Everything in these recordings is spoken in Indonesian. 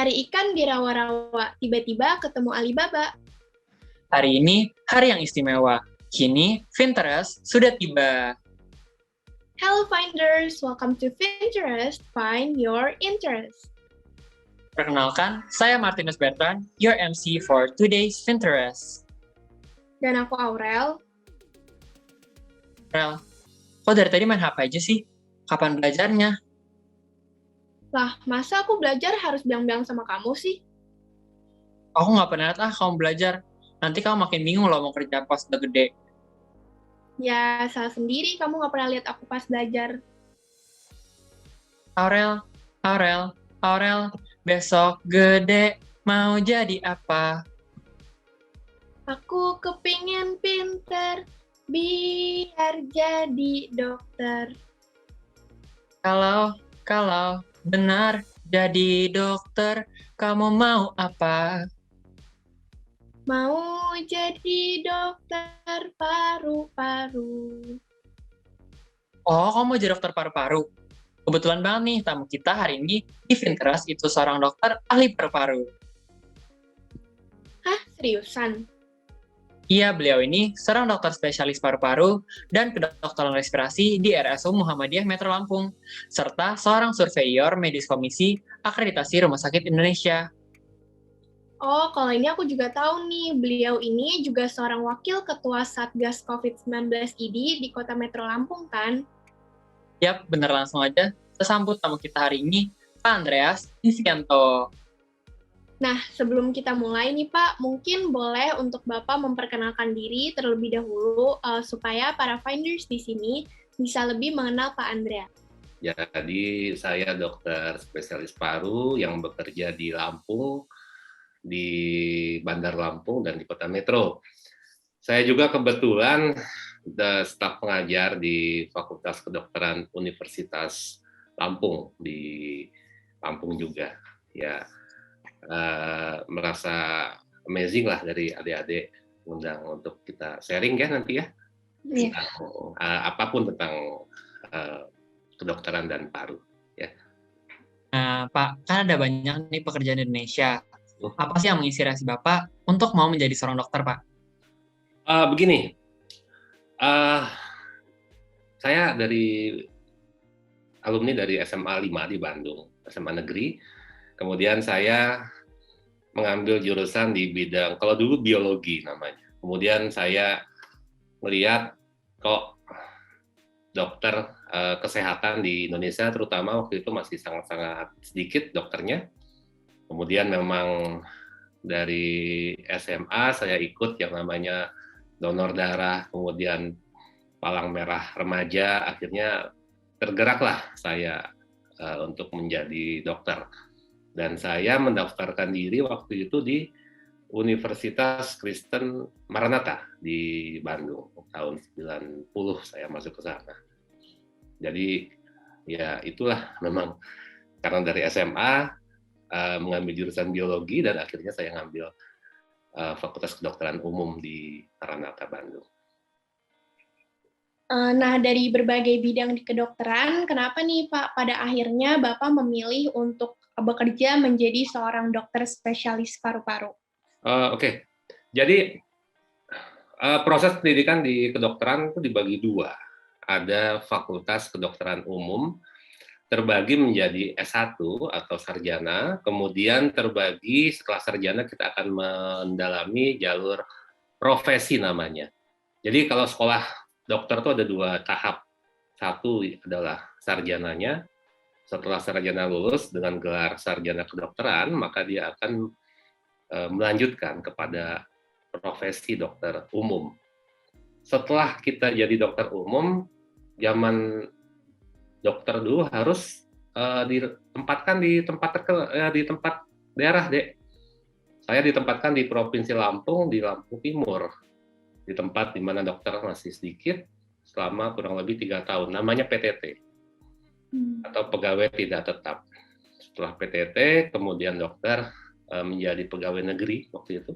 Cari ikan di rawa-rawa, tiba-tiba ketemu Alibaba. Hari ini hari yang istimewa. Kini Pinterest sudah tiba. Hello Finders, welcome to Pinterest, find your interest. Perkenalkan, saya Martinus Bertrand, your MC for today's Pinterest. Dan aku Aurel. Rel, kok dari tadi main HP aja sih? Kapan belajarnya? Lah, masa aku belajar harus bilang-bilang sama kamu sih? Aku nggak pernah lihat kamu belajar. Nanti kamu makin bingung loh mau kerja pas udah gede. Ya, salah sendiri kamu gak pernah lihat aku pas belajar. Aurel, Aurel, Aurel, besok gede mau jadi apa? Aku kepingin pinter, biar jadi dokter. Kalau benar jadi dokter, kamu mau apa? Mau jadi dokter paru-paru. Oh, kamu mau jadi dokter paru-paru? Kebetulan banget nih, tamu kita hari ini di Pinterest itu seorang dokter ahli paru-paru. Hah, seriusan? Iya, beliau ini seorang dokter spesialis paru-paru dan kedokteran respirasi di RSU Muhammadiyah Metro Lampung, serta seorang surveyor medis komisi akreditasi Rumah Sakit Indonesia. Oh, kalau ini aku juga tahu nih, beliau ini juga seorang wakil ketua Satgas COVID-19 ID di Kota Metro Lampung, kan? Yap, bener langsung aja. Kita sambut tamu kita hari ini, Pak Andreas Divianto. Nah, sebelum kita mulai nih Pak, mungkin boleh untuk Bapak memperkenalkan diri terlebih dahulu supaya para finders di sini bisa lebih mengenal Pak Andreas. Jadi saya dokter spesialis paru yang bekerja di Lampung, di Bandar Lampung dan di Kota Metro. Saya juga kebetulan staf pengajar di Fakultas Kedokteran Universitas Lampung di Lampung juga. Ya, merasa amazing lah dari adik-adik undang untuk kita sharing ya nanti ya. Tentang, apapun tentang kedokteran dan paru. Ya. Nah, Pak, kan ada banyak nih pekerjaan di Indonesia. Apa sih yang menginspirasi Bapak untuk mau menjadi seorang dokter, Pak? Begini, saya dari alumni dari SMA 5 di Bandung, SMA negeri. Kemudian saya mengambil jurusan di bidang, kalau dulu biologi namanya. Kemudian saya melihat kok dokter kesehatan di Indonesia terutama waktu itu masih sangat-sangat sedikit dokternya. Kemudian memang dari SMA saya ikut yang namanya donor darah, kemudian palang merah remaja, akhirnya tergeraklah saya untuk menjadi dokter. Dan saya mendaftarkan diri waktu itu di Universitas Kristen Maranatha di Bandung. Tahun 90 saya masuk ke sana. Jadi ya itulah memang karena dari SMA mengambil jurusan biologi dan akhirnya saya ngambil Fakultas Kedokteran Umum di Maranatha Bandung. Nah, dari berbagai bidang di kedokteran, kenapa nih Pak pada akhirnya Bapak memilih untuk bekerja menjadi seorang dokter spesialis paru-paru? Oke. Jadi proses pendidikan di kedokteran itu dibagi dua. Ada Fakultas Kedokteran Umum, terbagi menjadi S1 atau sarjana, kemudian terbagi setelah sarjana kita akan mendalami jalur profesi namanya. Jadi kalau sekolah dokter itu ada dua tahap. Satu adalah sarjananya, setelah sarjana lulus dengan gelar sarjana kedokteran, maka dia akan melanjutkan kepada profesi dokter umum. Setelah kita jadi dokter umum, zaman dokter dulu harus ditempatkan di tempat daerah, Dek. Saya ditempatkan di Provinsi Lampung, di Lampung Timur, di tempat di mana dokter masih sedikit selama kurang lebih 3 tahun. Namanya PTT atau pegawai tidak tetap. Setelah PTT, kemudian dokter menjadi pegawai negeri waktu itu,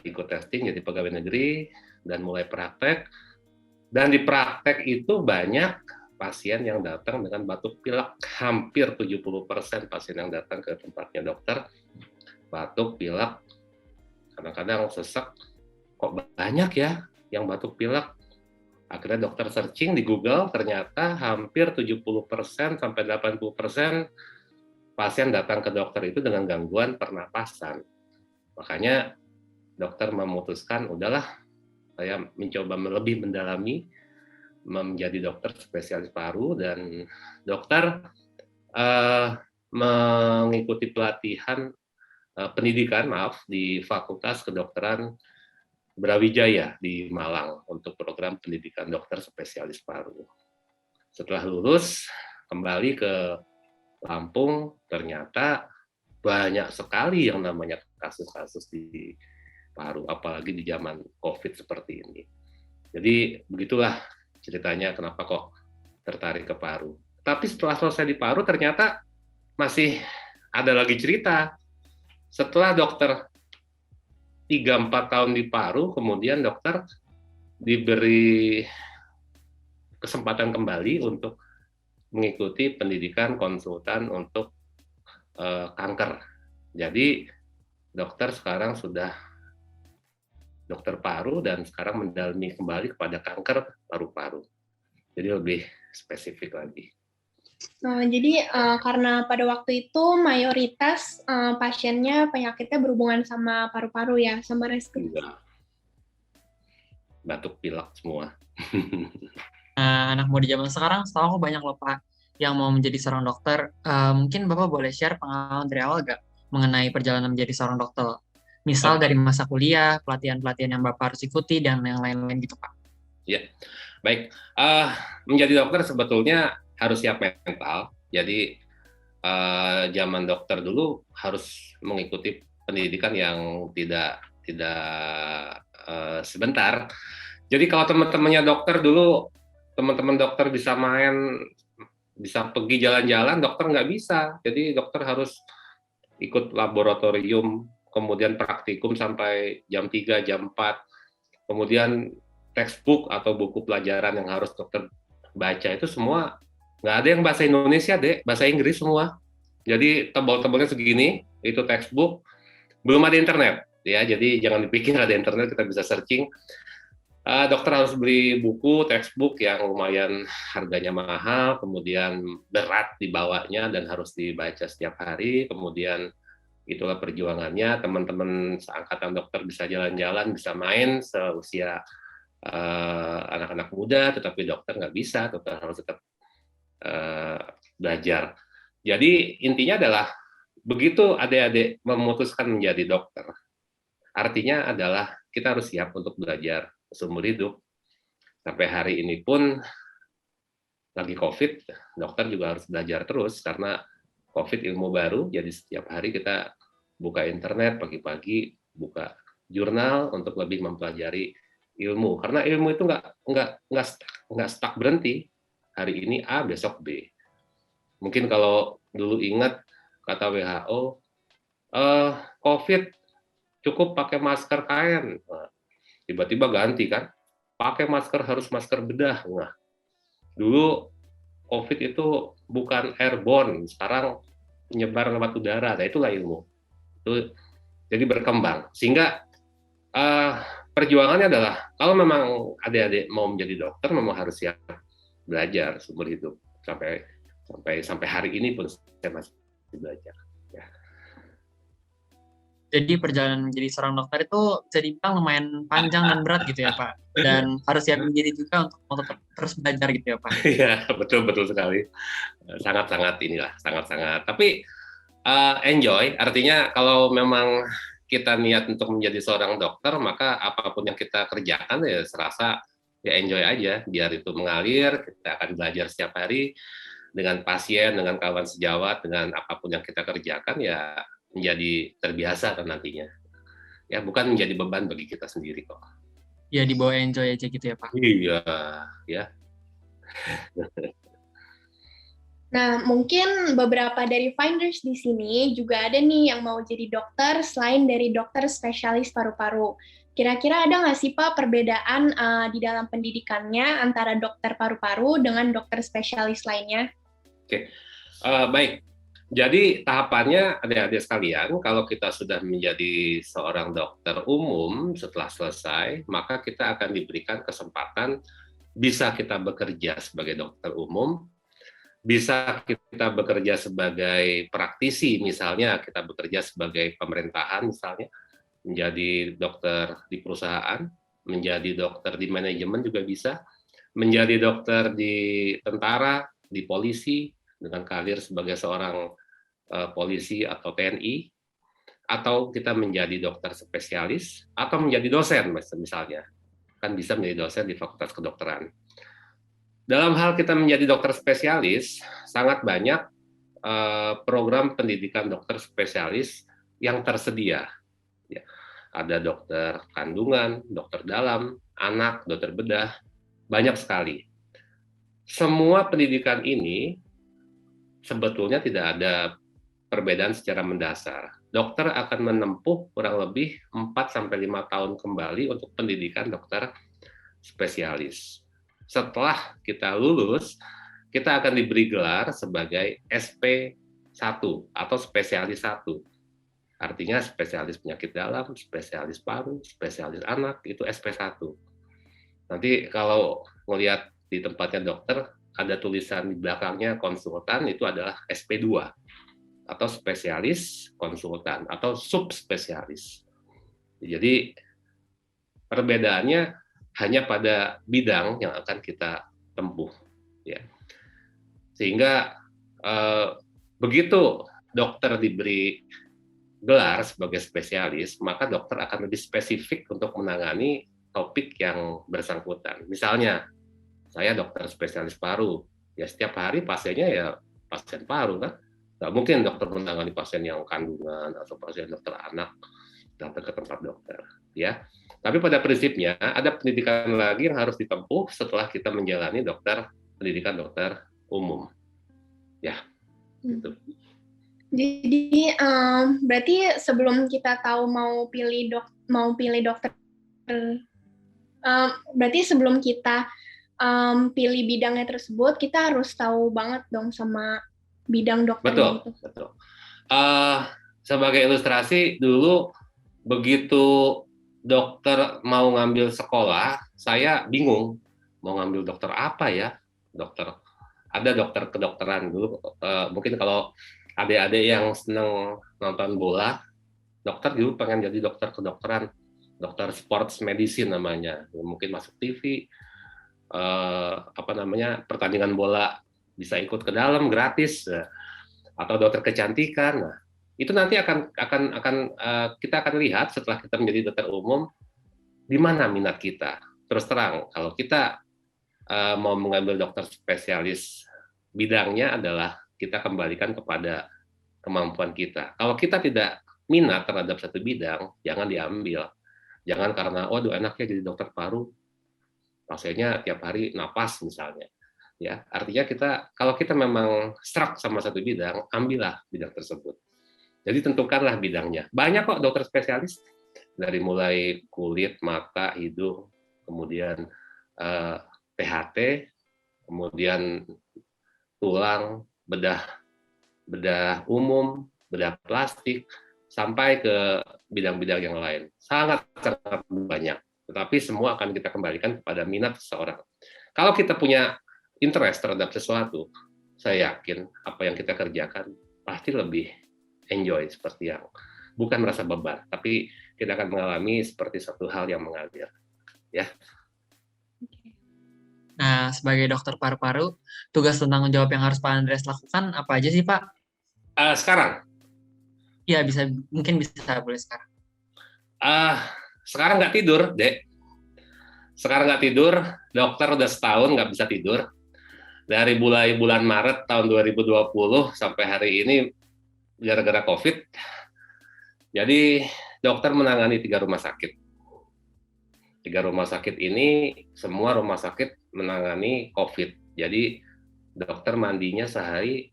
ikut testing jadi pegawai negeri dan mulai praktek. Dan di praktek itu banyak pasien yang datang dengan batuk pilek. Hampir 70% pasien yang datang ke tempatnya dokter batuk pilek, kadang-kadang sesak. Kok banyak ya yang batuk pilek? Akhirnya dokter searching di Google, ternyata hampir 70% sampai 80% pasien datang ke dokter itu dengan gangguan pernapasan. Makanya dokter memutuskan, udahlah, saya mencoba lebih mendalami, menjadi dokter spesialis paru, dan dokter mengikuti pelatihan pendidikan di Fakultas Kedokteran Brawijaya di Malang untuk program pendidikan dokter spesialis paru. Setelah lulus, kembali ke Lampung, ternyata banyak sekali yang namanya kasus-kasus di paru, apalagi di zaman COVID seperti ini. Jadi begitulah ceritanya kenapa kok tertarik ke paru. Tapi setelah selesai di paru, ternyata masih ada lagi cerita. Setelah dokter 3-4 tahun di paru, kemudian dokter diberi kesempatan kembali untuk mengikuti pendidikan konsultan untuk kanker. Jadi dokter sekarang sudah dokter paru dan sekarang mendalami kembali kepada kanker paru-paru. Jadi lebih spesifik lagi. Jadi karena pada waktu itu mayoritas pasiennya penyakitnya berhubungan sama paru-paru ya, sama respirasi. Batuk pilek semua. Anak muda zaman sekarang setahu aku banyak loh Pak yang mau menjadi seorang dokter. Mungkin Bapak boleh share pengalaman dari awal gak mengenai perjalanan menjadi seorang dokter? Misal dari masa kuliah, pelatihan-pelatihan yang Bapak harus ikuti, dan yang lain-lain gitu Pak. Ya, baik. Menjadi dokter sebetulnya harus siap mental. Jadi zaman dokter dulu harus mengikuti pendidikan yang tidak sebentar. Jadi kalau teman-temannya dokter dulu, teman-teman dokter bisa main, bisa pergi jalan-jalan, dokter nggak bisa. Jadi dokter harus ikut laboratorium, kemudian praktikum sampai jam 3, jam 4. Kemudian textbook atau buku pelajaran yang harus dokter baca itu semua nggak ada yang bahasa Indonesia, Dek, bahasa Inggris semua. Jadi tebal-tebalnya segini, itu textbook, belum ada internet, ya. Jadi jangan dipikir ada internet kita bisa searching. Dokter harus beli buku, textbook yang lumayan harganya mahal, kemudian berat dibawanya dan harus dibaca setiap hari. Kemudian itulah perjuangannya. Teman-teman seangkatan dokter bisa jalan-jalan, bisa main seusia anak-anak muda, tetapi dokter nggak bisa, dokter harus tetap belajar. Jadi intinya adalah begitu adik-adik memutuskan menjadi dokter, artinya adalah kita harus siap untuk belajar seumur hidup. Sampai hari ini pun lagi COVID, dokter juga harus belajar terus karena COVID ilmu baru. Jadi setiap hari kita buka internet pagi-pagi, buka jurnal untuk lebih mempelajari ilmu. Karena ilmu itu nggak stuck berhenti. Hari ini A, besok B. Mungkin kalau dulu ingat kata WHO, COVID cukup pakai masker kain. Nah, tiba-tiba ganti kan, pakai masker harus masker bedah. Nah, dulu COVID itu bukan airborne, sekarang menyebar lewat udara. Nah, itulah ilmu. Itu jadi berkembang. Sehingga perjuangannya adalah kalau memang adik-adik mau menjadi dokter, memang harus siap belajar seumur hidup. Sampai hari ini pun saya masih belajar. Ya. Jadi perjalanan menjadi seorang dokter itu bisa dibilang lumayan panjang dan berat gitu ya Pak. Dan harus siap diri juga untuk terus belajar gitu ya Pak. Iya, betul sekali. Sangat-sangat. Tapi enjoy, artinya kalau memang kita niat untuk menjadi seorang dokter, maka apapun yang kita kerjakan ya serasa ya enjoy aja, biar itu mengalir. Kita akan belajar setiap hari dengan pasien, dengan kawan sejawat, dengan apapun yang kita kerjakan ya menjadi terbiasa kan nantinya. Ya bukan menjadi beban bagi kita sendiri kok. Ya dibawa enjoy aja gitu ya Pak. Iya, ya. Nah, mungkin beberapa dari Finders di sini juga ada nih yang mau jadi dokter selain dari dokter spesialis paru-paru. Kira-kira ada nggak sih Pak perbedaan di dalam pendidikannya antara dokter paru-paru dengan dokter spesialis lainnya? Oke, baik. Jadi tahapannya adik-adik sekalian, kalau kita sudah menjadi seorang dokter umum setelah selesai, maka kita akan diberikan kesempatan bisa kita bekerja sebagai dokter umum, bisa kita bekerja sebagai praktisi, misalnya kita bekerja sebagai pemerintahan, misalnya menjadi dokter di perusahaan, menjadi dokter di manajemen juga bisa, menjadi dokter di tentara, di polisi, dengan karir sebagai seorang polisi atau TNI, atau kita menjadi dokter spesialis, atau menjadi dosen misalnya. Kan bisa menjadi dosen di Fakultas Kedokteran. Dalam hal kita menjadi dokter spesialis, sangat banyak program pendidikan dokter spesialis yang tersedia. Ya. Ada dokter kandungan, dokter dalam, anak, dokter bedah, banyak sekali. Semua pendidikan ini sebetulnya tidak ada perbedaan secara mendasar. Dokter akan menempuh kurang lebih 4-5 tahun kembali untuk pendidikan dokter spesialis. Setelah kita lulus, kita akan diberi gelar sebagai SP1 atau spesialis 1. Artinya spesialis penyakit dalam, spesialis paru, spesialis anak, itu SP1. Nanti kalau melihat di tempatnya dokter, ada tulisan di belakangnya konsultan, itu adalah SP2 atau spesialis konsultan atau subspesialis. Jadi perbedaannya hanya pada bidang yang akan kita tempuh, ya. Sehingga begitu dokter diberi gelar sebagai spesialis, maka dokter akan lebih spesifik untuk menangani topik yang bersangkutan. Misalnya saya dokter spesialis paru, ya setiap hari pasiennya ya pasien paru kan, nggak mungkin dokter menangani pasien yang kandungan atau pasien dokter anak datang ke tempat dokter, ya. Tapi pada prinsipnya ada pendidikan lagi yang harus ditempuh setelah kita menjalani pendidikan dokter umum, ya. Gitu. Jadi berarti sebelum kita tahu mau pilih dokter, berarti sebelum kita pilih bidangnya tersebut, kita harus tahu banget dong sama bidang dokternya. Betul, betul. Sebagai ilustrasi, dulu begitu dokter mau ngambil sekolah, saya bingung mau ngambil dokter apa ya, dokter. Ada dokter kedokteran dulu, mungkin kalau adik-adik yang senang nonton bola, dokter dulu pengen jadi dokter kedokteran, dokter sports medicine namanya, mungkin masuk TV, pertandingan bola bisa ikut ke dalam gratis, atau dokter kecantikan. Nah, itu nanti kita akan lihat setelah kita menjadi dokter umum di mana minat kita. Terus terang, kalau kita mau mengambil dokter spesialis, bidangnya adalah kita kembalikan kepada kemampuan kita. Kalau kita tidak minat terhadap satu bidang, jangan diambil. Jangan karena waduh enaknya jadi dokter paru, pasiennya tiap hari napas misalnya, ya. Artinya kalau kita memang struck sama satu bidang, ambillah bidang tersebut. Jadi tentukanlah bidangnya. Banyak kok dokter spesialis, dari mulai kulit, mata, hidung, kemudian THT, kemudian tulang, bedah umum, bedah plastik, sampai ke bidang-bidang yang lain. Sangat banyak. Tetapi semua akan kita kembalikan kepada minat seseorang. Kalau kita punya interest terhadap sesuatu, saya yakin apa yang kita kerjakan pasti lebih enjoy, seperti yang bukan merasa beban, tapi kita akan mengalami seperti satu hal yang mengalir. Ya. Nah, sebagai dokter paru-paru, tugas dan tanggung jawab yang harus Pak Andreas lakukan apa aja sih, Pak? Sekarang? Ya, mungkin bisa boleh sekarang. Sekarang nggak tidur, Dek. Sekarang nggak tidur, dokter udah setahun nggak bisa tidur. Dari mulai bulan Maret tahun 2020 sampai hari ini gara-gara COVID. Jadi dokter menangani 3 rumah sakit. 3 rumah sakit ini, semua rumah sakit menangani COVID. Jadi dokter mandinya sehari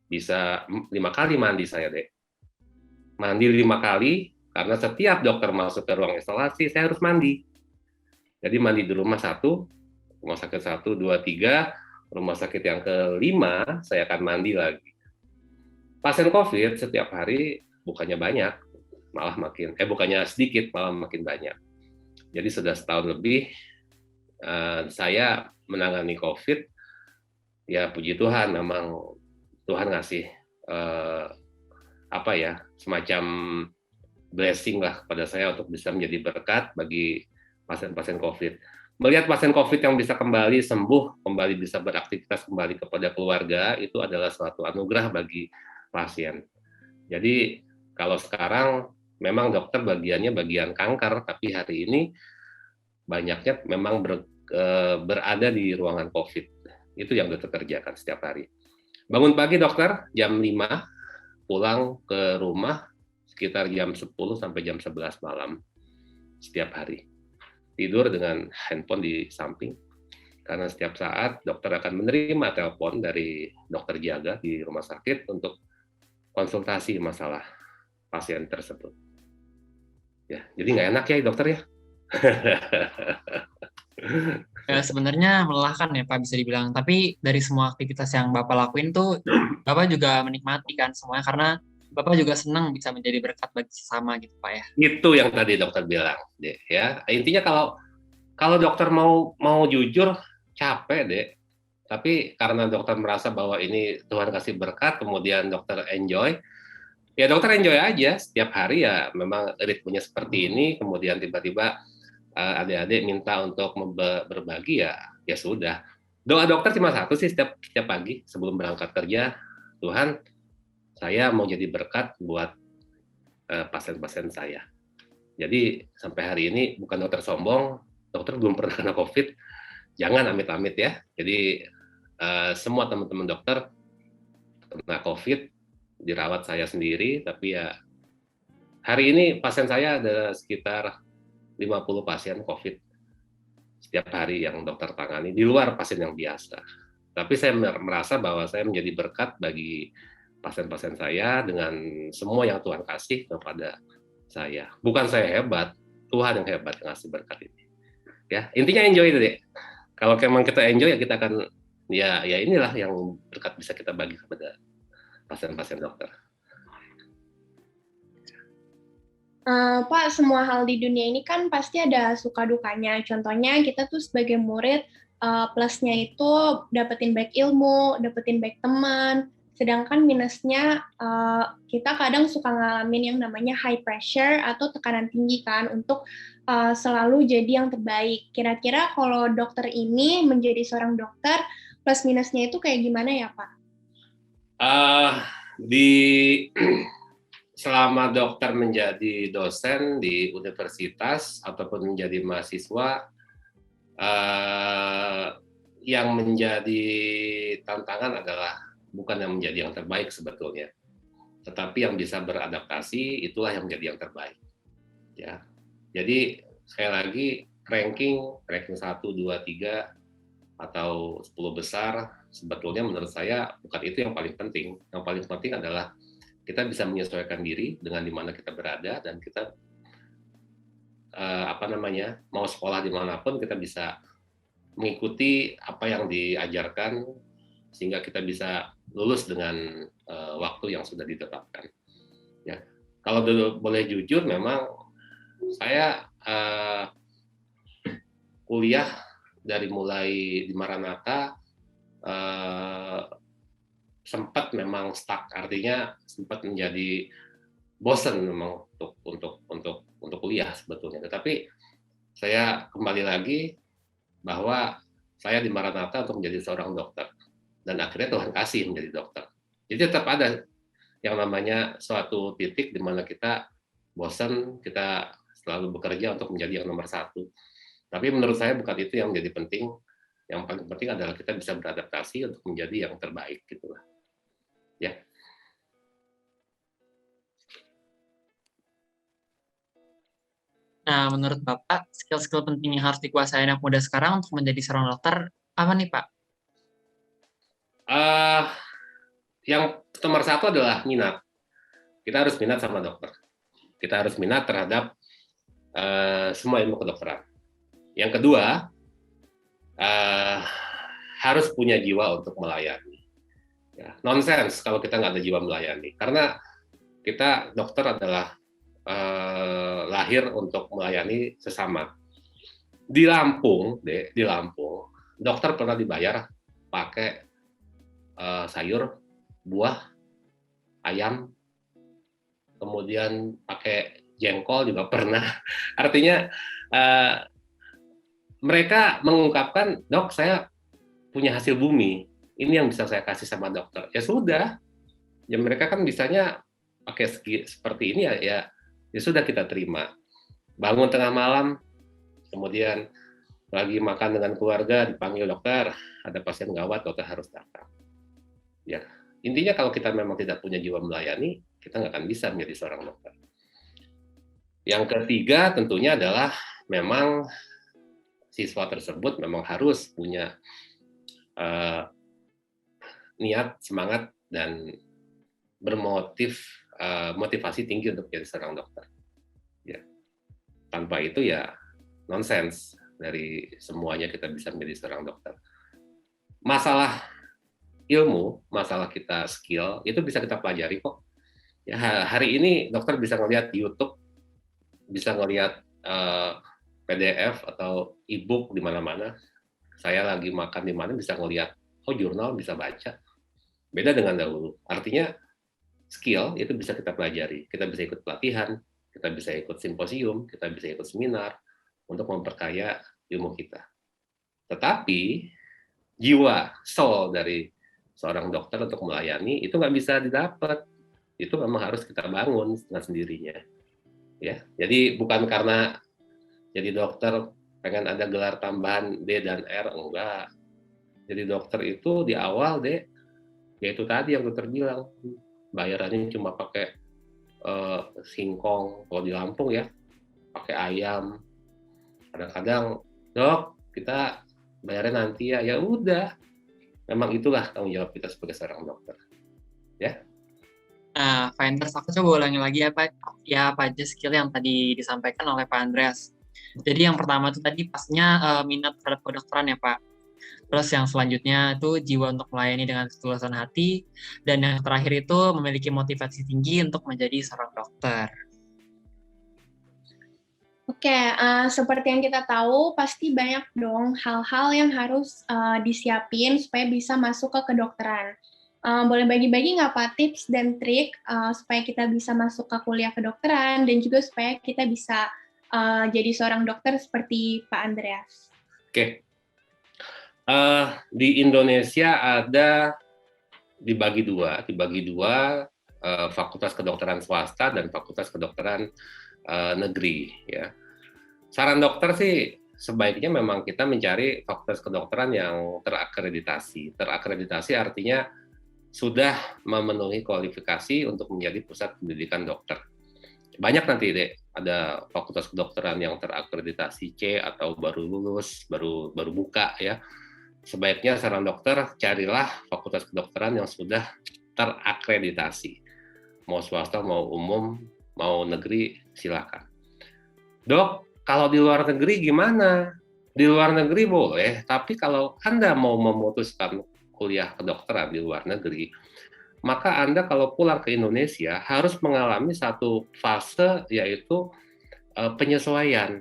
bisa 5 kali mandi saya, Dek. Mandi 5 kali, Karena setiap dokter masuk ke ruang isolasi, saya harus mandi. Jadi mandi di rumah satu, rumah sakit 1, 2, 3, rumah sakit yang kelima, saya akan mandi lagi. Pasien COVID setiap hari bukannya banyak, malah bukannya sedikit, malah makin banyak. Jadi sudah setahun lebih saya menangani COVID, ya puji Tuhan, memang Tuhan ngasih semacam blessing lah pada saya untuk bisa menjadi berkat bagi pasien-pasien COVID. Melihat pasien COVID yang bisa kembali sembuh, kembali bisa beraktivitas kembali kepada keluarga, itu adalah suatu anugerah bagi pasien. Jadi kalau sekarang memang dokter bagiannya bagian kanker, tapi hari ini banyaknya memang berada di ruangan COVID. Itu yang dokter kerjakan setiap hari. Bangun pagi dokter jam 5, pulang ke rumah sekitar jam 10 sampai jam 11 malam setiap hari. Tidur dengan handphone di samping, karena setiap saat dokter akan menerima telepon dari dokter jaga di rumah sakit untuk konsultasi masalah pasien tersebut. Ya, jadi nggak enak ya dokter ya. Ya, sebenarnya melelahkan ya Pak bisa dibilang. Tapi dari semua aktivitas yang Bapak lakuin tuh, Bapak juga menikmati kan semuanya karena Bapak juga senang bisa menjadi berkat bagi sesama gitu Pak ya. Itu yang tadi dokter bilang, deh ya. Intinya kalau dokter mau jujur capek deh. Tapi karena dokter merasa bahwa ini Tuhan kasih berkat, kemudian dokter enjoy, ya dokter enjoy aja setiap hari ya. Memang ritmenya seperti ini, kemudian tiba-tiba adik-adik minta untuk berbagi ya sudah. Doa dokter cuma satu sih setiap pagi sebelum berangkat kerja, Tuhan saya mau jadi berkat buat pasien-pasien saya. Jadi sampai hari ini bukan dokter sombong, dokter belum pernah kena COVID, jangan amit-amit ya. Jadi semua teman-teman dokter kena COVID, dirawat saya sendiri, tapi ya hari ini pasien saya ada sekitar 50 pasien COVID setiap hari yang dokter tangani, di luar pasien yang biasa. Tapi saya merasa bahwa saya menjadi berkat bagi pasien-pasien saya dengan semua yang Tuhan kasih kepada saya. Bukan saya hebat, Tuhan yang hebat yang ngasih berkat ini. Ya, intinya enjoy itu deh. Kalau memang kita enjoy ya kita akan ya inilah yang berkat bisa kita bagi kepada pasien-pasien dokter. Pak, semua hal di dunia ini kan pasti ada suka dukanya. Contohnya kita tuh sebagai murid, plusnya itu dapetin baik ilmu, dapetin baik teman. Sedangkan minusnya kita kadang suka ngalamin yang namanya high pressure atau tekanan tinggi kan untuk selalu jadi yang terbaik. Kira-kira kalau dokter ini menjadi seorang dokter, plus minusnya itu kayak gimana ya Pak? Selama dokter menjadi dosen di universitas ataupun menjadi mahasiswa, yang menjadi tantangan adalah bukan yang menjadi yang terbaik sebetulnya, tetapi yang bisa beradaptasi itulah yang menjadi yang terbaik. Ya, jadi sekali lagi ranking 1, 2, 3 atau 10 besar sebetulnya menurut saya bukan itu yang paling penting. Yang paling penting adalah kita bisa menyesuaikan diri dengan di mana kita berada dan kita mau sekolah dimanapun kita bisa mengikuti apa yang diajarkan sehingga kita bisa lulus dengan waktu yang sudah ditetapkan. Ya, kalau boleh jujur, memang saya kuliah dari mulai di Maranatha sempat memang stuck, artinya sempat menjadi bosan memang untuk kuliah sebetulnya. Tetapi saya kembali lagi bahwa saya di Maranatha untuk menjadi seorang dokter dan akhirnya Tuhan kasih menjadi dokter. Jadi tetap ada yang namanya suatu titik di mana kita bosan, kita selalu bekerja untuk menjadi yang nomor satu. Tapi menurut saya bukan itu yang menjadi penting. Yang paling penting adalah kita bisa beradaptasi untuk menjadi yang terbaik gitulah. Ya. Nah, menurut Bapak, skill-skill penting yang harus dikuasai anak muda sekarang untuk menjadi seorang dokter, apa nih Pak? Yang nomor satu adalah minat. Kita harus minat sama dokter. Kita harus minat terhadap semua ilmu kedokteran. Yang kedua, harus punya jiwa untuk melayani. Ya, nonsense kalau kita nggak ada jiwa melayani. Karena kita dokter adalah lahir untuk melayani sesama. Di Lampung, dokter pernah dibayar pakai sayur, buah, ayam, kemudian pakai jengkol juga pernah. Artinya mereka mengungkapkan, dok saya punya hasil bumi, ini yang bisa saya kasih sama dokter. Ya sudah, ya mereka kan bisanya pakai seperti ini ya sudah kita terima. Bangun tengah malam, kemudian lagi makan dengan keluarga, dipanggil dokter, ada pasien gawat, dokter harus datang. Ya, intinya kalau kita memang tidak punya jiwa melayani, kita nggak akan bisa menjadi seorang dokter. Yang ketiga tentunya adalah memang siswa tersebut memang harus punya niat, semangat, dan motivasi tinggi untuk menjadi seorang dokter. Ya. Tanpa itu ya nonsens dari semuanya kita bisa menjadi seorang dokter. Masalah ilmu, masalah kita skill, itu bisa kita pelajari kok. Ya, hari ini dokter bisa ngelihat di YouTube, bisa ngelihat PDF atau e-book di mana-mana. Saya lagi makan di mana bisa ngelihat, jurnal bisa baca. Beda dengan dahulu. Artinya skill itu bisa kita pelajari. Kita bisa ikut pelatihan, kita bisa ikut simposium, kita bisa ikut seminar untuk memperkaya ilmu kita. Tetapi jiwa, soul dari seorang dokter untuk melayani itu nggak bisa didapat. Itu memang harus kita bangun dengan sendirinya. Ya, jadi bukan karena jadi dokter pengen ada gelar tambahan D dan R, enggak. Jadi dokter itu di awal yaitu tadi yang dokter bilang, bayarannya cuma pakai singkong, kalau di Lampung ya, pakai ayam. Kadang-kadang, dok, kita bayarnya nanti ya udah. Memang itulah tanggung jawab kita sebagai seorang dokter. Ya. Nah, Finders, aku coba ulangi lagi apa aja skill yang tadi disampaikan oleh Pak Andreas. Jadi yang pertama itu tadi pastinya minat terhadap kedokteran ya Pak. Terus yang selanjutnya itu jiwa untuk melayani dengan ketulusan hati. Dan yang terakhir itu memiliki motivasi tinggi untuk menjadi seorang dokter. Oke, seperti yang kita tahu, pasti banyak dong hal-hal yang harus disiapin supaya bisa masuk ke kedokteran. Boleh bagi-bagi nggak Pak tips dan trik supaya kita bisa masuk ke kuliah kedokteran dan juga supaya kita bisa jadi seorang dokter seperti Pak Andreas? Oke. Di Indonesia ada dibagi dua fakultas kedokteran swasta dan fakultas kedokteran negeri. Ya, saran dokter sih sebaiknya memang kita mencari fakultas kedokteran yang terakreditasi. Terakreditasi artinya sudah memenuhi kualifikasi untuk menjadi pusat pendidikan dokter. Banyak nanti ada fakultas kedokteran yang terakreditasi C atau baru lulus, baru buka ya. Sebaiknya saran dokter carilah fakultas kedokteran yang sudah terakreditasi. Mau swasta, mau umum, mau negeri, silakan. Dok, kalau di luar negeri gimana? Di luar negeri boleh, tapi kalau Anda mau memutuskan kuliah kedokteran di luar negeri, maka Anda kalau pulang ke Indonesia harus mengalami satu fase yaitu penyesuaian.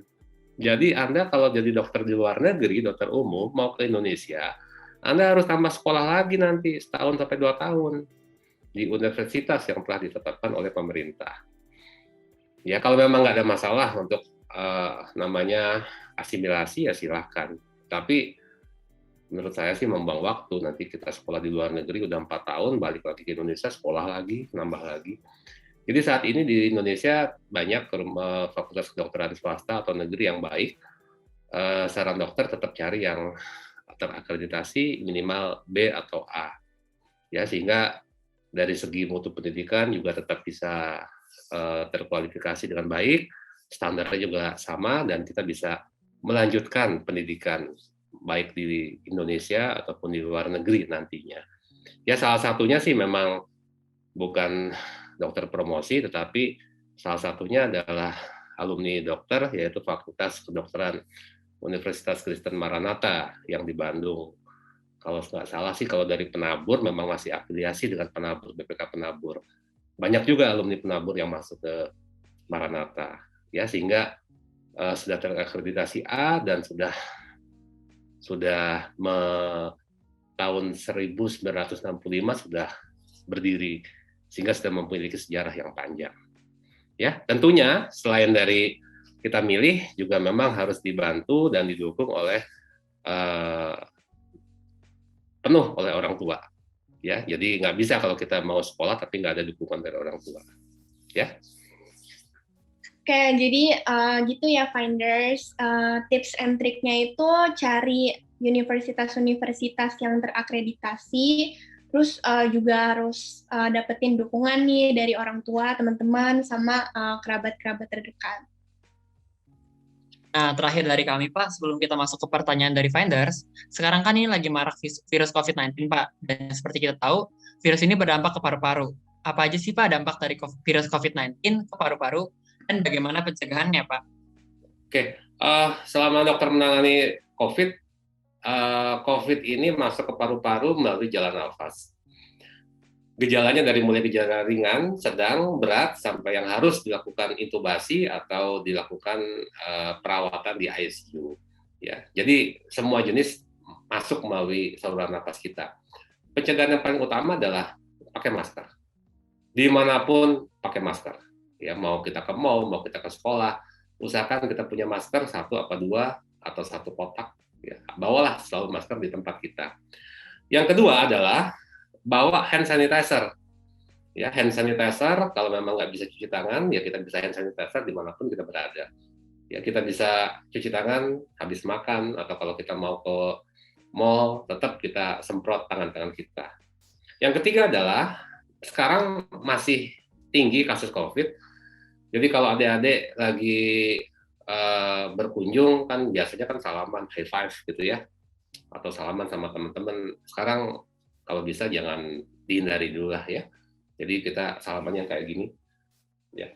Jadi Anda kalau jadi dokter di luar negeri, dokter umum, mau ke Indonesia, Anda harus tambah sekolah lagi nanti, 1 sampai 2 tahun di universitas yang telah ditetapkan oleh pemerintah. Ya kalau memang nggak ada masalah untuk namanya asimilasi ya silahkan. Tapi menurut saya sih membuang waktu, nanti kita sekolah di luar negeri udah 4 tahun, balik lagi ke Indonesia, sekolah lagi, nambah lagi. Jadi saat ini di Indonesia banyak fakultas kedokteran swasta atau negeri yang baik. Saran dokter tetap cari yang terakreditasi minimal B atau A. Ya, sehingga dari segi mutu pendidikan juga tetap bisa terkualifikasi dengan baik, standarnya juga sama, dan kita bisa melanjutkan pendidikan baik di Indonesia ataupun di luar negeri nantinya. Ya salah satunya sih memang bukan dokter promosi, tetapi Salah satunya adalah alumni dokter, yaitu Fakultas Kedokteran Universitas Kristen Maranatha yang di Bandung. Kalau nggak salah sih, kalau dari penabur memang masih afiliasi dengan penabur, BPK Penabur. Banyak juga alumni penabur yang masuk ke Maranatha, ya, sehingga sudah terakreditasi A dan sudah tahun 1965 sudah berdiri, sehingga sudah memiliki sejarah yang panjang. Ya, tentunya selain dari kita milih juga memang harus dibantu dan didukung oleh penuh oleh orang tua. Ya, jadi nggak bisa kalau kita mau sekolah tapi nggak ada dukungan dari orang tua. Ya. Oke, jadi gitu ya Finders. Tips and triknya itu cari universitas-universitas yang terakreditasi, terus juga harus dapetin dukungan nih dari orang tua, teman-teman, sama kerabat-kerabat terdekat. Nah, terakhir dari kami, Pak, sebelum kita masuk ke pertanyaan dari Finders, sekarang kan ini lagi marak virus COVID-19, Pak. Dan seperti kita tahu, virus ini berdampak ke paru-paru. Apa aja sih, Pak, dampak dari virus COVID-19 ke paru-paru, dan bagaimana pencegahannya, Pak? Oke, selama dokter menangani COVID ini masuk ke paru-paru melalui jalan nafas. Gejalanya dari mulai gejala ringan, sedang, berat, sampai yang harus dilakukan intubasi atau dilakukan perawatan di ICU. Ya, jadi semua jenis masuk melalui saluran nafas kita. Pencegahan yang paling utama adalah pakai masker. Dimanapun pakai masker. Ya, mau kita ke mall, mau kita ke sekolah, usahakan kita punya masker 1 atau 2 atau 1 kotak. Ya, bawalah selalu masker di tempat kita. Yang kedua adalah bawa hand sanitizer. Ya, hand sanitizer, kalau memang nggak bisa cuci tangan, ya kita bisa hand sanitizer dimanapun kita berada. Ya, kita bisa cuci tangan habis makan, atau kalau kita mau ke mall, tetap kita semprot tangan-tangan kita. Yang ketiga adalah, sekarang masih tinggi kasus COVID, jadi kalau adik-adik lagi berkunjung, kan biasanya kan salaman, high five gitu ya, atau salaman sama teman-teman. Sekarang kalau bisa jangan dihindari dulu lah ya. Jadi kita salamannya kayak gini, ya,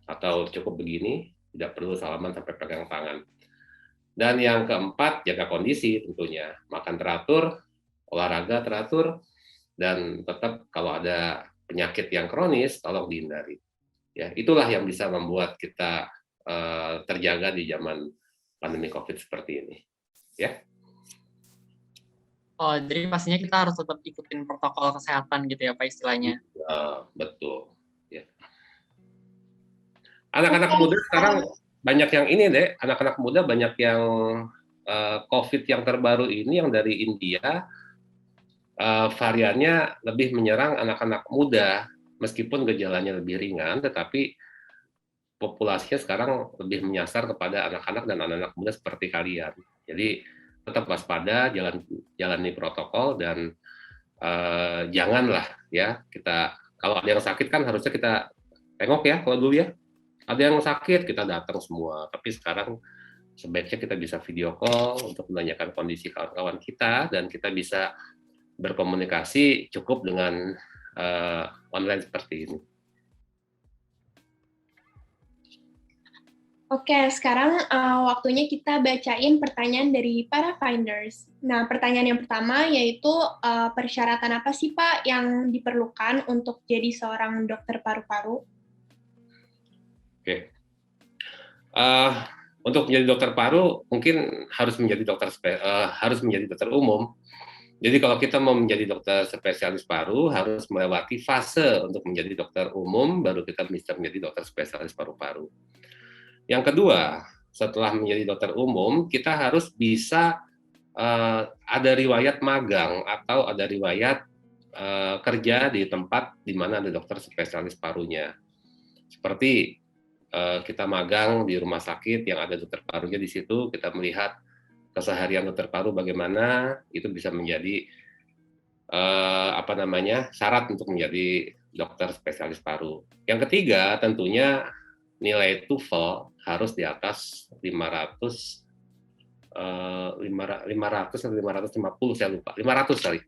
atau cukup begini, tidak perlu salaman sampai pegang tangan. Dan yang keempat, jaga kondisi tentunya, makan teratur, olahraga teratur, dan tetap kalau ada penyakit yang kronis, tolong dihindari. Ya, itulah yang bisa membuat kita terjaga di zaman pandemi COVID seperti ini. Ya. Oh, jadi pastinya kita harus tetap ikutin protokol kesehatan gitu ya, Pak, istilahnya. Betul. Ya. Anak-anak muda sekarang banyak yang ini deh, anak-anak muda banyak yang COVID yang terbaru ini yang dari India, variannya lebih menyerang anak-anak muda, meskipun gejalanya lebih ringan, tetapi populasinya sekarang lebih menyasar kepada anak-anak dan anak-anak muda seperti kalian. Jadi tetap waspada, jalani protokol, dan janganlah ya kita, kalau ada yang sakit kan harusnya kita tengok ya, kalau dulu ya ada yang sakit kita datang semua, tapi sekarang sebaiknya kita bisa video call untuk menanyakan kondisi kawan-kawan kita, dan kita bisa berkomunikasi cukup dengan online seperti ini. Oke, sekarang waktunya kita bacain pertanyaan dari para Finders. Nah, pertanyaan yang pertama yaitu persyaratan apa sih Pak yang diperlukan untuk jadi seorang dokter paru-paru? Oke. Untuk menjadi dokter paru mungkin harus menjadi dokter umum. Jadi kalau kita mau menjadi dokter spesialis paru harus melewati fase untuk menjadi dokter umum, baru kita bisa menjadi dokter spesialis paru-paru. Yang kedua, setelah menjadi dokter umum, kita harus bisa ada riwayat magang atau ada riwayat kerja di tempat di mana ada dokter spesialis parunya. Seperti kita magang di rumah sakit yang ada dokter parunya di situ, kita melihat keseharian dokter paru bagaimana, itu bisa menjadi syarat untuk menjadi dokter spesialis paru. Yang ketiga, tentunya nilai TOEFL harus di atas 500 atau 550, saya lupa, 500 kali,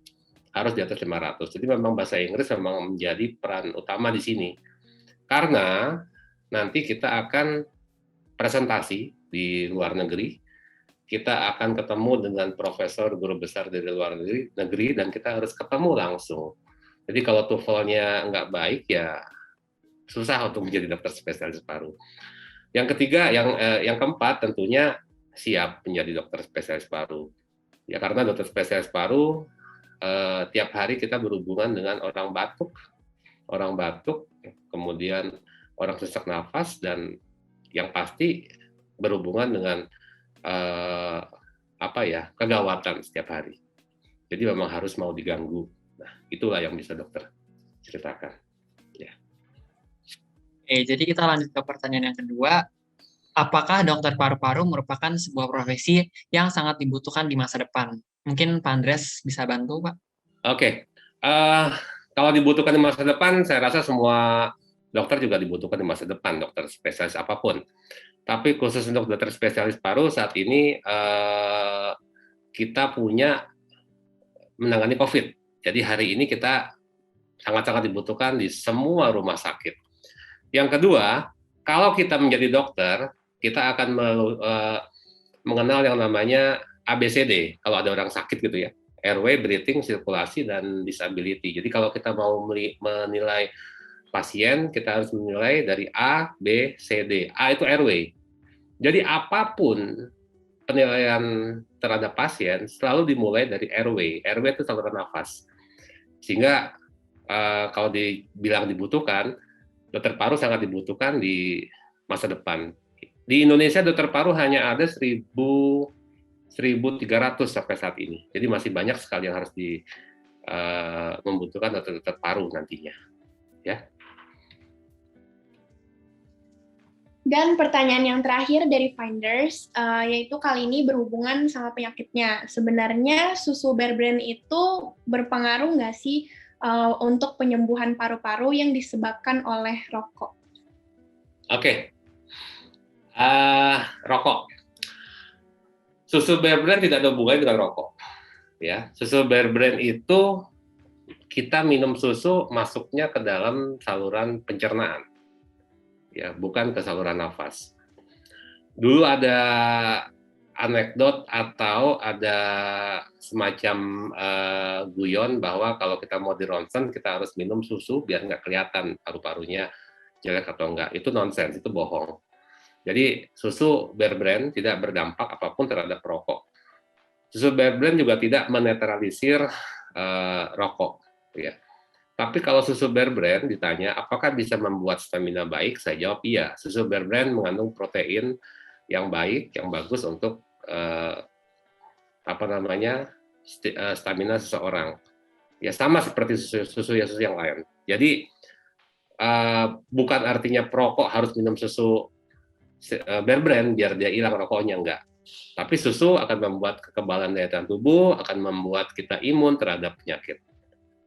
harus di atas 500. Jadi memang bahasa Inggris memang menjadi peran utama di sini, karena nanti kita akan presentasi di luar negeri, kita akan ketemu dengan profesor guru besar dari luar negeri dan kita harus ketemu langsung. Jadi kalau TOEFL-nya nggak baik ya susah untuk menjadi dokter spesialis paru. Yang ketiga, yang keempat tentunya siap menjadi dokter spesialis paru. Ya karena dokter spesialis paru tiap hari kita berhubungan dengan orang batuk, kemudian orang sesak nafas, dan yang pasti berhubungan dengan kegawatan setiap hari. Jadi memang harus mau diganggu. Nah, itulah yang bisa dokter ceritakan. Ya. Jadi kita lanjut ke pertanyaan yang kedua. Apakah dokter paru-paru merupakan sebuah profesi yang sangat dibutuhkan di masa depan? Mungkin Pak Andreas bisa bantu, Pak? Oke. Kalau dibutuhkan di masa depan, saya rasa semua dokter juga dibutuhkan di masa depan, dokter spesialis apapun. Tapi khusus untuk dokter spesialis paru saat ini kita punya menangani COVID. Jadi hari ini kita sangat-sangat dibutuhkan di semua rumah sakit. Yang kedua, kalau kita menjadi dokter, kita akan mengenal yang namanya ABCD, kalau ada orang sakit gitu ya. Airway, breathing, sirkulasi, dan disability. Jadi kalau kita mau menilai pasien, kita harus menilai dari A, B, C, D. A itu airway. Jadi apapun penilaian terhadap pasien selalu dimulai dari airway. Airway itu saluran nafas. Sehingga kalau dibilang dibutuhkan, dokter paru sangat dibutuhkan di masa depan. Di Indonesia dokter paru hanya ada 1.300 sampai saat ini. Jadi masih banyak sekali yang harus membutuhkan dokter paru nantinya. Ya. Dan pertanyaan yang terakhir dari Finders, yaitu kali ini berhubungan sama penyakitnya. Sebenarnya susu Bear Brand itu berpengaruh nggak sih untuk penyembuhan paru-paru yang disebabkan oleh rokok? Oke. Rokok. Susu Bear Brand tidak ada hubungannya dengan rokok. Ya, susu Bear Brand itu kita minum susu masuknya ke dalam saluran pencernaan. Ya, bukan ke saluran nafas. Dulu ada anekdot atau ada semacam guyon bahwa kalau kita mau di ronsen kita harus minum susu biar nggak kelihatan paru-parunya jelek atau enggak. Itu nonsens, itu bohong. Jadi susu Bear Brand tidak berdampak apapun terhadap rokok. Susu Bear Brand juga tidak menetralisir rokok. Ya. Tapi kalau susu Bear Brand ditanya apakah bisa membuat stamina baik, saya jawab iya. Susu Bear Brand mengandung protein yang baik, yang bagus untuk stamina seseorang. Ya sama seperti susu yang lain. Jadi bukan artinya perokok harus minum susu Bear Brand biar dia hilang rokoknya, enggak. Tapi susu akan membuat kekebalan daya tahan tubuh, akan membuat kita imun terhadap penyakit.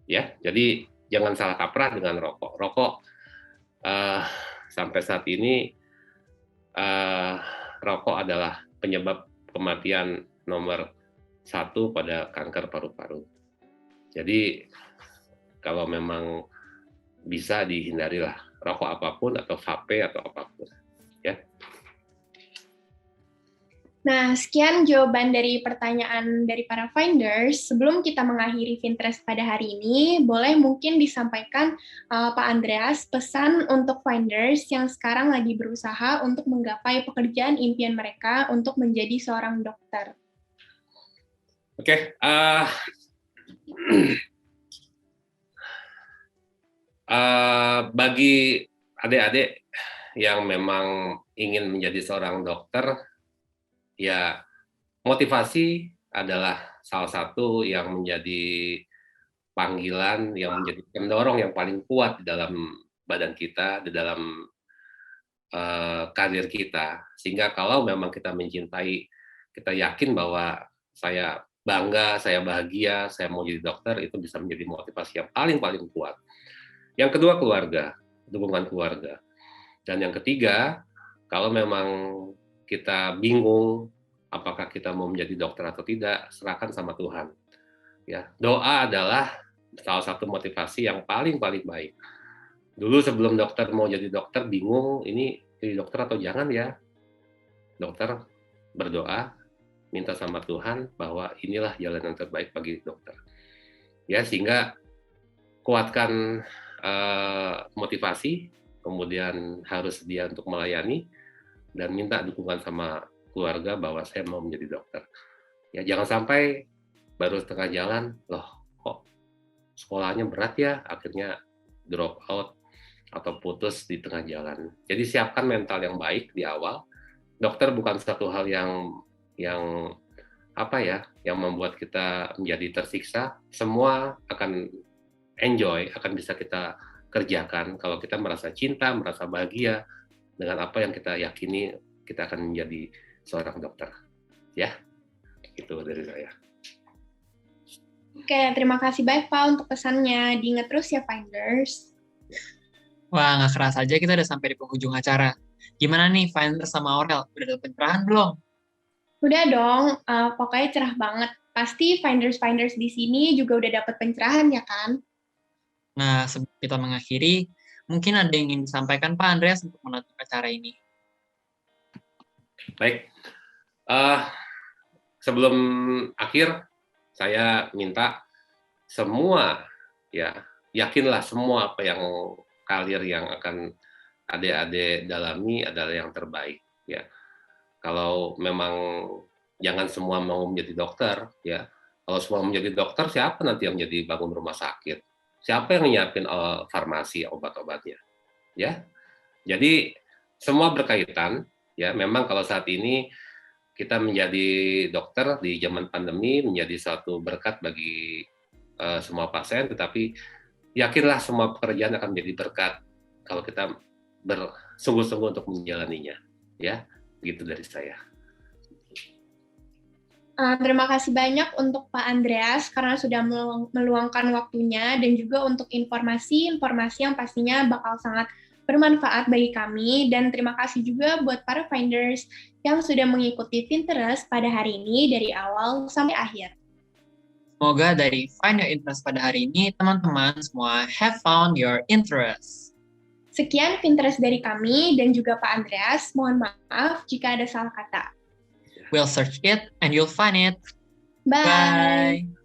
Ya, jadi jangan salah kaprah dengan rokok. Rokok sampai saat ini rokok adalah penyebab kematian nomor 1 pada kanker paru-paru. Jadi kalau memang bisa dihindarilah rokok apapun atau vape atau apapun. Ya. Nah, sekian jawaban dari pertanyaan dari para Finders. Sebelum kita mengakhiri Finterest pada hari ini, boleh mungkin disampaikan Pak Andreas pesan untuk Finders yang sekarang lagi berusaha untuk menggapai pekerjaan impian mereka untuk menjadi seorang dokter. Oke. Bagi adik-adik yang memang ingin menjadi seorang dokter, ya motivasi adalah salah satu yang menjadi panggilan, yang menjadi pendorong yang paling kuat di dalam badan kita, di dalam karir kita. Sehingga kalau memang kita mencintai, kita yakin bahwa saya bangga, saya bahagia, saya mau jadi dokter, itu bisa menjadi motivasi yang paling kuat. Yang kedua, keluarga, dukungan keluarga. Dan yang ketiga, kalau memang kita bingung apakah kita mau menjadi dokter atau tidak, serahkan sama Tuhan. Ya, doa adalah salah satu motivasi yang paling baik. Dulu sebelum dokter mau jadi dokter bingung, ini jadi dokter atau jangan ya. Dokter berdoa, minta sama Tuhan bahwa inilah jalan yang terbaik bagi dokter. Ya, sehingga kuatkan motivasi, kemudian harus sedia untuk melayani, dan minta dukungan sama keluarga bahwa saya mau menjadi dokter. Ya, jangan sampai baru setengah jalan, loh kok sekolahnya berat ya, akhirnya drop out atau putus di tengah jalan. Jadi siapkan mental yang baik di awal. Dokter bukan satu hal yang apa ya, yang membuat kita menjadi tersiksa. Semua akan enjoy, akan bisa kita kerjakan kalau kita merasa cinta, merasa bahagia dengan apa yang kita yakini kita akan menjadi seorang dokter. Ya, itu dari saya. Oke, terima kasih banyak Pak untuk pesannya. Diingat terus ya Finders. Wah, nggak kerasa aja kita udah sampai di penghujung acara. Gimana nih Finders sama Aurel? Udah dapet pencerahan belum? Udah dong, pokoknya cerah banget. Pasti Finders di sini juga udah dapat pencerahan ya kan? Nah, sebelum kita mengakhiri, mungkin ada yang ingin disampaikan Pak Andreas untuk menutup acara ini. Baik, sebelum akhir, saya minta semua, ya, yakinlah semua apa yang karir yang akan adik-adik dalami adalah yang terbaik. Ya, kalau memang jangan semua mau menjadi dokter, ya. Kalau semua menjadi dokter, siapa nanti yang menjadi bangun rumah sakit? Siapa yang nyiapin farmasi obat-obatnya? Ya, jadi semua berkaitan. Ya, memang kalau saat ini kita menjadi dokter di zaman pandemi menjadi suatu berkat bagi semua pasien, tetapi yakinlah semua pekerjaan akan menjadi berkat kalau kita bersungguh-sungguh untuk menjalaninya. Ya, begitu dari saya. Terima kasih banyak untuk Pak Andreas karena sudah meluangkan waktunya dan juga untuk informasi-informasi yang pastinya bakal sangat bermanfaat bagi kami, dan terima kasih juga buat para Finders yang sudah mengikuti Pinterest pada hari ini dari awal sampai akhir. Semoga dari Find Your Interest pada hari ini, teman-teman semua have found your interest. Sekian Pinterest dari kami dan juga Pak Andreas. Mohon maaf jika ada salah kata. We'll search it and you'll find it. Bye. Bye.